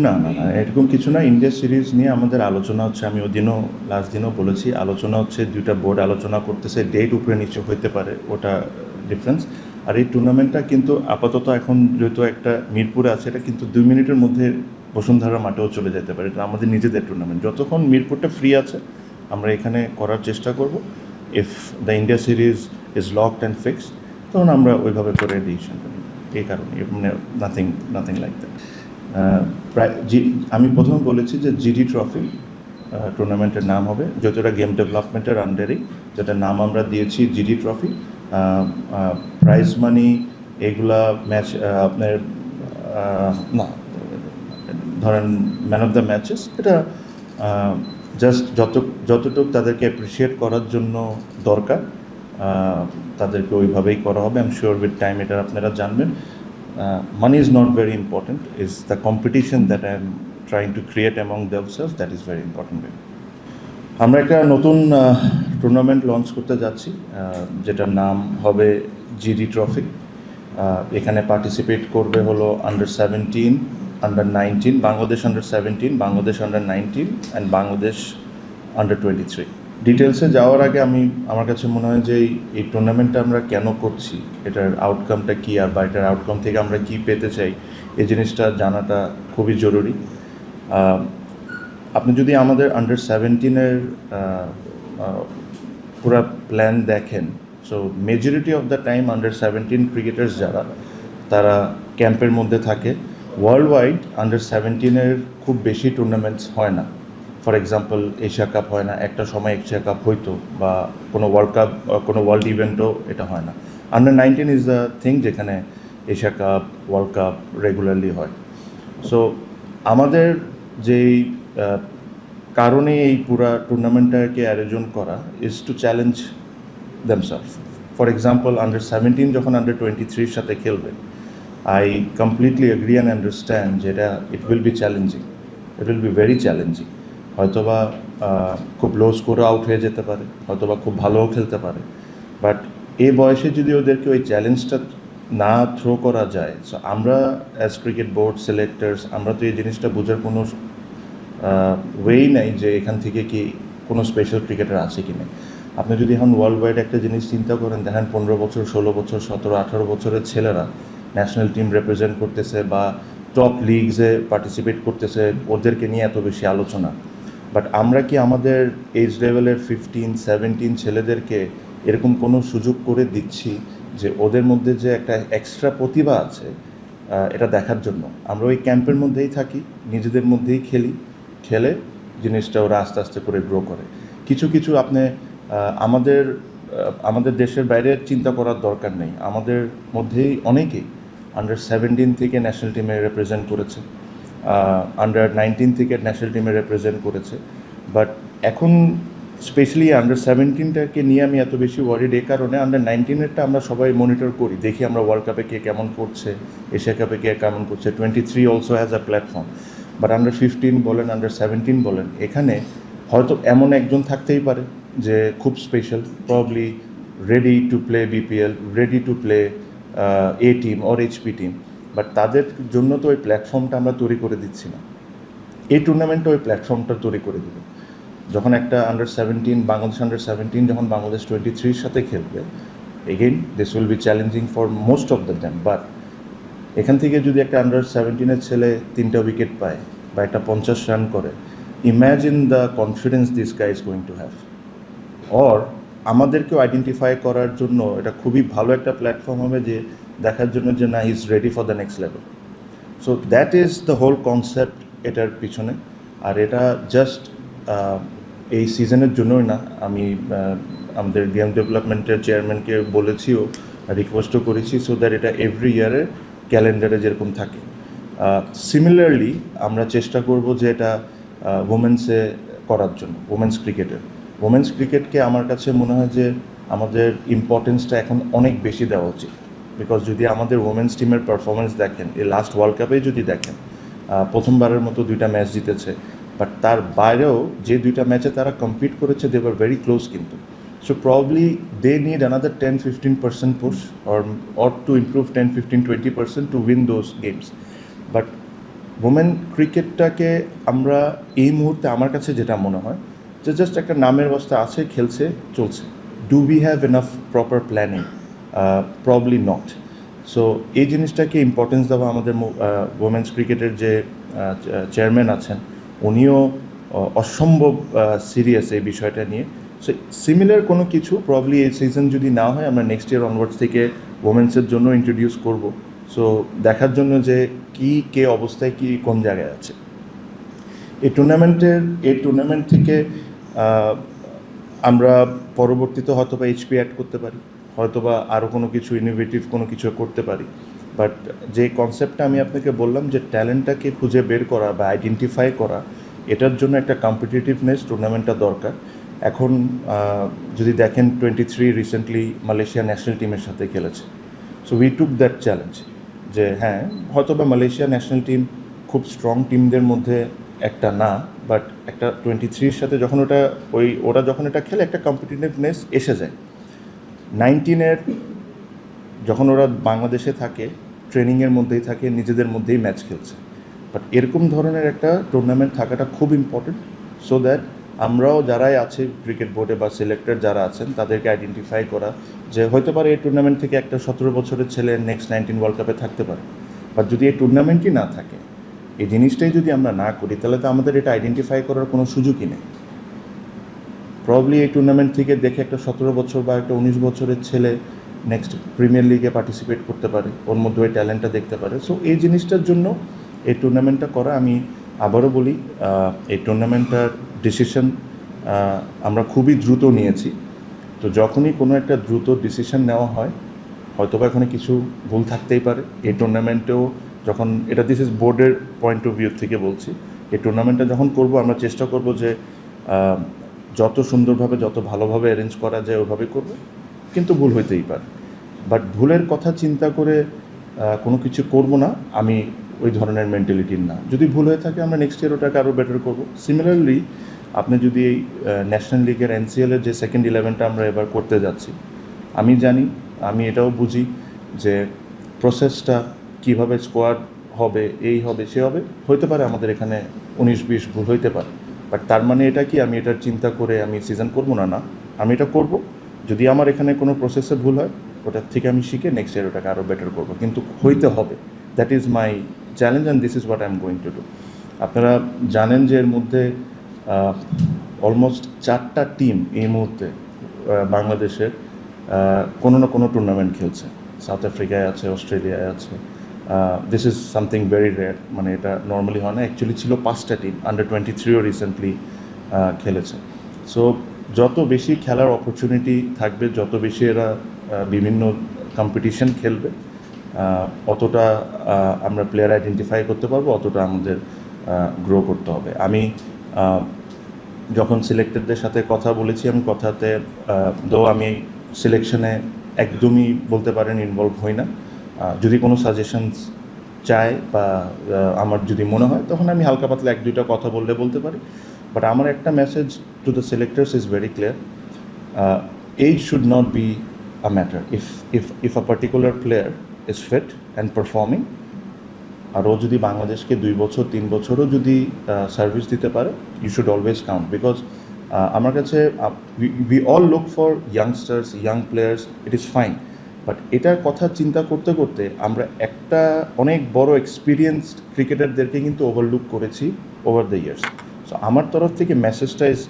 না না না এরকম কিছু না। ইন্ডিয়া সিরিজ নিয়ে আমাদের আলোচনা হচ্ছে, আমি ওদিনও লাস্ট দিনও বলেছি, আলোচনা হচ্ছে দুইটা বোর্ড আলোচনা করতেছে, ডেট উপরে নিচে হইতে পারে, ওটা ডিফারেন্স। আর এই টুর্নামেন্টটা কিন্তু আপাতত এখন যেহেতু একটা মিরপুরে আছে, এটা কিন্তু 2 মিনিটের মধ্যে বসুন্ধরা মাঠেও চলে যেতে পারে। এটা আমাদের নিজেদের টুর্নামেন্ট, যতক্ষণ মিরপুরটা ফ্রি আছে আমরা এখানে করার চেষ্টা করব। If the India series is locked and fixed, তখন আমরা ওইভাবে করে ডিসিশনটা নিই। এই কারণে মানে নাথিং নাথিং লাইক দ্যাট। প্রায় আমি প্রথমে বলেছি যে জিডি ট্রফি টুর্নামেন্টের নাম হবে, যতটা গেম ডেভেলপমেন্টের আন্ডারেই, যেটা নাম আমরা দিয়েছি জিডি ট্রফি। প্রাইজ মানি এগুলা ম্যাচ আপনার না, ধরেন ম্যান অফ দ্য ম্যাচেস, এটা জাস্ট যতটুকু তাদেরকে অ্যাপ্রিসিয়েট করার জন্য দরকার তাদেরকে ওইভাবেই করা হবে। I am sure with time এটা আপনারা জানবেন। Money is not very important. It's the competition that I am trying to create among themselves that is very important. আমরা একটা নতুন টুর্নামেন্ট লঞ্চ করতে যাচ্ছি, যেটার নাম হবে জিডি ট্রফি। এখানে পার্টিসিপেট করবে হলো আন্ডার-17, under-19, Bangladesh আন্ডার-17, Bangladesh under-19 and Bangladesh আন্ডার-23। ডিটেলসে যাওয়ার আগে আমার কাছে মনে হয় যে এই টুর্নামেন্টটা আমরা কেন করছি, এটার আউটকামটা কী, আর বা এটার আউটকাম থেকে আমরা কী পেতে চাই, এই জিনিসটা জানাটা খুবই জরুরি। আপনি যদি আমাদের আন্ডার-17-এর পুরো প্ল্যান দেখেন, so majority of the time আন্ডার-17 ক্রিকেটার্স যারা, তারা ক্যাম্পের মধ্যে থাকে। ওয়ার্ল্ড ওয়াইড আন্ডার-17-এর খুব বেশি টুর্নামেন্টস হয় না। ফর এক্সাম্পল এশিয়া কাপ হয় না, একটা সময় এশিয়া কাপ হইতো, বা কোনো ওয়ার্ল্ড কাপ, কোনো ওয়ার্ল্ড ইভেন্টও এটা হয় না। আন্ডার-19 ইজ দ্য থিং যেখানে Asia cup, world cup regularly হয়। সো আমাদের যেই কারণে এই পুরা টুর্নামেন্টটাকে আয়োজন করা is to challenge themselves. For example আন্ডার-17 যখন আন্ডার-23-র সাথে খেলবে, I completely agree and understand যেটা it will be challenging, it will be very challenging. হয়তোবা খুব লো স্কোরে আউট হয়ে যেতে পারে, হয়তোবা খুব ভালোও খেলতে পারে, বাট এই বয়সে যদি ওদেরকে ওই চ্যালেঞ্জটা না থ্রো করা যায়, সো আমরা অ্যাজ ক্রিকেট বোর্ড সিলেক্টার্স, আমরা তো এই জিনিসটা বোঝার কোনো ওয়েই নাই যে এখান থেকে কি কোনো স্পেশাল ক্রিকেটার আছে কি না। আপনি যদি এখন ওয়ার্ল্ড ওয়াইড একটা জিনিস চিন্তা করেন, দেখেন 15 বছর, 16 বছর, 17, 18 বছরের ছেলেরা ন্যাশনাল টিম রিপ্রেজেন্ট করতেছে বা টপ লিগসে পার্টিসিপেট করতেছে, ওদেরকে নিয়ে এত বেশি আলোচনা। বাট আমরা কি আমাদের এজ লেভেলের 15, 17 ছেলেদেরকে এরকম কোনো সুযোগ করে দিচ্ছি যে ওদের মধ্যে যে একটা এক্সট্রা প্রতিভা আছে এটা দেখার জন্য? আমরা ওই ক্যাম্পের মধ্যেই থাকি, নিজেদের মধ্যেই খেলে জিনিসটা ওরা আস্তে আস্তে করে গ্রো করে। কিছু আপনি আমাদের দেশের বাইরে চিন্তা করার দরকার নেই। আমাদের মধ্যেই অনেকেই আন্ডার-17 থেকে ন্যাশনাল টিমে রিপ্রেজেন্ট করেছে, আন্ডার-19 থেকে ন্যাশনাল টিমে রিপ্রেজেন্ট করেছে। বাট এখন স্পেশালি আন্ডার-17টাকে নিয়ে আমি এত বেশি ওয়ারিড এই কারণে, আন্ডার-19-এরটা আমরা সবাই মনিটর করি, দেখি আমরা ওয়ার্ল্ড কাপে কে কেমন করছে, এশিয়া কাপে কে কেমন করছে। 23 also has a platform. But under fifteen বলেন, আন্ডার-17 বলেন, এখানে হয়তো এমন একজন থাকতেই পারে যে খুব special, probably ready to play BPL, ready to play a team or HP team, but তাদের জন্য তো ওই প্ল্যাটফর্মটা আমরা তৈরি করে দিচ্ছি না। এই টুর্নামেন্টটা ওই প্ল্যাটফর্মটা তৈরি করে দেবে। যখন একটা আন্ডার-17, বাংলাদেশ আন্ডার-17 যখন বাংলাদেশ 23-র সাথে খেলবে, again this will be challenging for most of the them. But এখান থেকে যদি একটা আন্ডার-17-এর ছেলে 3টা উইকেট পায় বা একটা 50 রান করে, imagine the confidence this guy is going to have. Or আমাদেরকেও আইডেন্টিফাই করার জন্য এটা খুবই ভালো একটা প্ল্যাটফর্ম হবে, যে দেখার জন্য যে না, he is ready for the next level. So that is the whole concept এটার পিছনে। আর এটা জাস্ট এই সিজনের জন্যই না, আমি আমাদের গেম ডেভেলপমেন্টের চেয়ারম্যানকে বলেছিও, রিকোয়েস্টও করেছি, সো দ্যাট এটা এভরি ইয়ারের ক্যালেন্ডারে যেরকম থাকে। সিমিলারলি আমরা চেষ্টা করব যে এটা ওমেন্সে করার জন্য, ওমেন্স ক্রিকেটকে আমার কাছে মনে হয় যে আমাদের ইম্পর্টেন্সটা এখন অনেক বেশি দেওয়া উচিত। বিকজ যদি আমাদের ওমেন্স টিমের পারফরমেন্স দেখেন, এই লাস্ট ওয়ার্ল্ড কাপে যদি দেখেন, প্রথমবারের মতো 2টা ম্যাচ জিতেছে, বাট তার বাইরেও যে 2টা ম্যাচে তারা কম্পিট করেছে, দে ওয়ার ভেরি ক্লোজ কিন্তু। So probably they need another 10-15% push or to improve 10-15-20% to win those games. But women ক্রিকেটটাকে আমরা এই মুহূর্তে আমার কাছে যেটা মনে হয় যে জাস্ট একটা নামের অবস্থা আছে, খেলছে, চলছে। Do we have enough proper planning? Probably not. So এই জিনিসটাকে ইম্পর্টেন্স দেওয়া আমাদের ওমেন্স ক্রিকেটের যে চেয়ারম্যান আছেন উনিও অসম্ভব সিরিয়াস এই বিষয়টা নিয়ে। সো সিমিলার কোনো কিছু প্রবলি এই সিজন যদি না হয় আমরা নেক্সট ইয়ার অনওয়ার্ডস থেকে ওমেন্সের জন্য ইন্ট্রোডিউস করব। সো দেখার জন্য যে কে অবস্থায় কোন জায়গায় আছে। এই টুর্নামেন্ট থেকে আমরা পরবর্তীতে হয়তো বা এইচপি অ্যাড করতে পারি, হয়তো বা আরও কোনো কিছু ইনোভেটিভ কোনো কিছু করতে পারি। বাট যে কনসেপ্টটা আমি আপনাকে বললাম যে ট্যালেন্টটাকে খুঁজে বের করা বা আইডেন্টিফাই করা, এটার জন্য একটা কম্পিটিটিভনেস টুর্নামেন্টটা দরকার। এখন যদি দেখেন 23 রিসেন্টলি মালয়েশিয়া ন্যাশনাল টিমের সাথে খেলেছে। So we took that challenge যে হ্যাঁ হয়তো বা মালয়েশিয়া ন্যাশনাল টিম খুব স্ট্রং টিমদের মধ্যে একটা না, বাট একটা 23-র সাথে যখন ওরা যখন এটা খেলে একটা কম্পিটিটিভনেস এসে যায়। 19-এর যখন ওরা বাংলাদেশে থাকে ট্রেনিংয়ের মধ্যেই থাকে, নিজেদের মধ্যেই ম্যাচ খেলছে। বাট এরকম ধরনের একটা টুর্নামেন্ট থাকাটা খুব ইম্পর্টেন্ট, সো দ্যাট আমরাও যারাই আছে ক্রিকেট বোর্ডে বা সিলেক্টর যারা আছেন তাদেরকে আইডেন্টিফাই করা যে হতে পারে এই টুর্নামেন্ট থেকে একটা 17 বছরের ছেলে নেক্সট 19 ওয়ার্ল্ড কাপে থাকতে পারে। বাট যদি এই টুর্নামেন্টই না থাকে, এই জিনিসটাই যদি আমরা না করি, তাহলে তো আমাদের এটা আইডেন্টিফাই করার কোনো সুযোগই নেই। প্রবলি এই টুর্নামেন্ট থেকে দেখে একটা 17 বছর বা একটা 19 বছরের ছেলে নেক্সট প্রিমিয়ার লিগে পার্টিসিপেট করতে পারে, ওর মধ্যে ওই ট্যালেন্টটা দেখতে পারে। সো এই জিনিসটার জন্য এই টুর্নামেন্টটা করা, আমি আবারও বলি এই টুর্নামেন্টটার ডিসিশন আমরা খুবই দ্রুত নিয়েছি। তো যখনই কোনো একটা দ্রুত ডিসিশন নেওয়া হয়, হয়তো বা এখানে কিছু ভুল থাকতেই পারে। এই টুর্নামেন্টেও যখন দিস ইজ বোর্ডের পয়েন্ট অফ ভিউ থেকে বলছি, এই টুর্নামেন্টটা যখন করব আমরা চেষ্টা করব যে যত সুন্দরভাবে যত ভালোভাবে অ্যারেঞ্জ করা যায় ওইভাবে করব, কিন্তু ভুল হইতেই পারে। বাট ভুলের কথা চিন্তা করে কোনো কিছু করব না, আমি ওই ধরনের মেন্টালিটির না। যদি ভুল হয়ে থাকে আমরা নেক্সট ইয়ার ওটাকে আরও বেটার করব। সিমিলারলি আপনি যদি এই ন্যাশনাল লিগের এনসিএলের যে সেকেন্ড 11টা আমরা এবার করতে যাচ্ছি, আমি জানি, আমি এটাও বুঝি যে প্রসেসটা কীভাবে স্কোয়াড হবে, এই হবে, সে হবে, হতে পারে আমাদের এখানে 19-20 ভুল হইতে পারে। বাট তার মানে এটা কি আমি এটার চিন্তা করে আমি সিজন করবো না? না, আমি এটা করব। যদি আমার এখানে কোনো প্রসেসে ভুল হয়, ওটার থেকে আমি শিখে নেক্সট ইয়ার ওটাকে আরও বেটার করবো, কিন্তু হইতে হবে। That is my challenge and this is what I am going to do. আপনারা জানেন যে এর মধ্যে অলমোস্ট 4টা টিম এই মুহূর্তে বাংলাদেশের কোনো না কোনো টুর্নামেন্ট খেলছে। সাউথ আফ্রিকায় আছে, অস্ট্রেলিয়ায় আছে। This is something very rare, মানে এটা নর্মালি হয় না। অ্যাকচুয়ালি ছিল 5টা টিম, আন্ডার 23ও রিসেন্টলি খেলেছে। সো যত বেশি খেলার অপরচুনিটি থাকবে, যত বেশি এরা বিভিন্ন কম্পিটিশন খেলবে, অতটা আমরা প্লেয়ার আইডেন্টিফাই করতে পারবো, অতটা আমাদের গ্রো করতে হবে। আমি যখন সিলেক্টেডদের সাথে কথা বলেছি, আমি কথাতে আমি সিলেকশনে একদমই বলতে পারেন ইনভলভ হই না। যদি কোনো সাজেশনস চায় বা আমার যদি মনে হয়, তখন আমি হালকা পাতলা 1-2টা কথা বলতে পারি। বাট আমার একটা message to the selectors is very clear, age should not be a matter. If a particular player is fit and performing, আর ও যদি বাংলাদেশকে 2 বছর 3 বছরও যদি সার্ভিস দিতে পারে, you should always count. Because আমার কাছে we all look for youngsters, young players, it is fine. But এটার কথা চিন্তা করতে করতে আমরা একটা অনেক বড় এক্সপিরিয়েন্সড ক্রিকেটারদেরকে কিন্তু ওভারলুক করেছি ওভার দ্য ইয়ার্স। সো আমার তরফ থেকে মেসেজটা is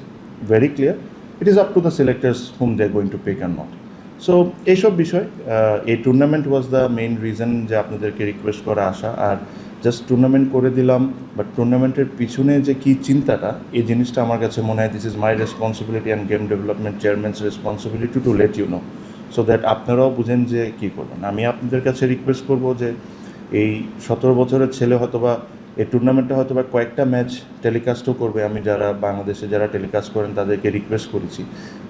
very clear, it is up to the selectors whom they are going to pick and not. So এইসব বিষয়, এই tournament was the main reason যে আপনাদেরকে রিকোয়েস্ট করা আসা। আর জাস্ট টুর্নামেন্ট করে দিলাম, বাট টুর্নামেন্টের পিছনে যে কী চিন্তাটা, এই জিনিসটা আমার কাছে মনে হয় this is my responsibility and game development chairman's responsibility to let you know, so that আপনারাও বুঝেন যে কী করবেন। আমি আপনাদের কাছে রিকোয়েস্ট করব যে এই 17 বছরের ছেলে হয়তোবা এই টুর্নামেন্টে হয়তোবা কয়েকটা ম্যাচ টেলিকাস্টও করবে। আমি যারা বাংলাদেশে যারা টেলিকাস্ট করেন তাদেরকে রিকোয়েস্ট করেছি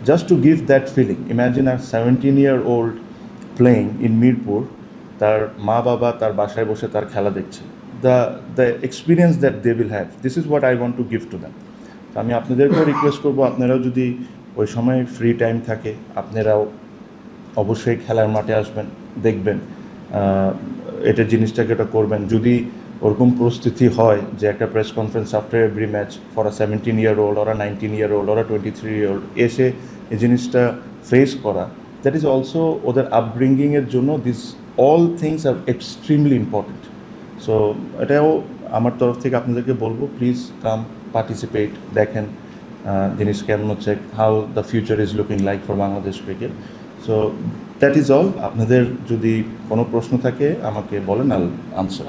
just to give that feeling. Imagine আর 17-year-old প্লেয়িং ইন মিরপুর, তার মা বাবা তার বাসায় বসে তার খেলা দেখছে। The experience that they will have, this is what I want to give to them. তো আমি আপনাদেরকেও রিকোয়েস্ট করবো, আপনারাও যদি ওই সময় ফ্রি টাইম থাকে, আপনারাও অবশ্যই খেলার মাঠে আসবেন, দেখবেন, এটা জিনিসটাকে ওটা করবেন। যদি ওরকম পরিস্থিতি হয় যে একটা press conference after every match for a 17-year-old or a 19-year-old or a 23-year-old এসে এই জিনিসটা ফেস করা, দ্যাট ইজ অলসো ওদের আপব্রিঙ্গিংয়ের জন্য this all things are extremely important. So এটাও আমার তরফ থেকে আপনাদেরকে বলবো, প্লিজ কাম পার্টিসিপেট, দেখেন জিনিস কেমন হচ্ছে, how the future is looking like for Bangladesh cricket. So that is all. আপনাদের যদি কোনো প্রশ্ন থাকে আমাকে বলেন, আল আনসার।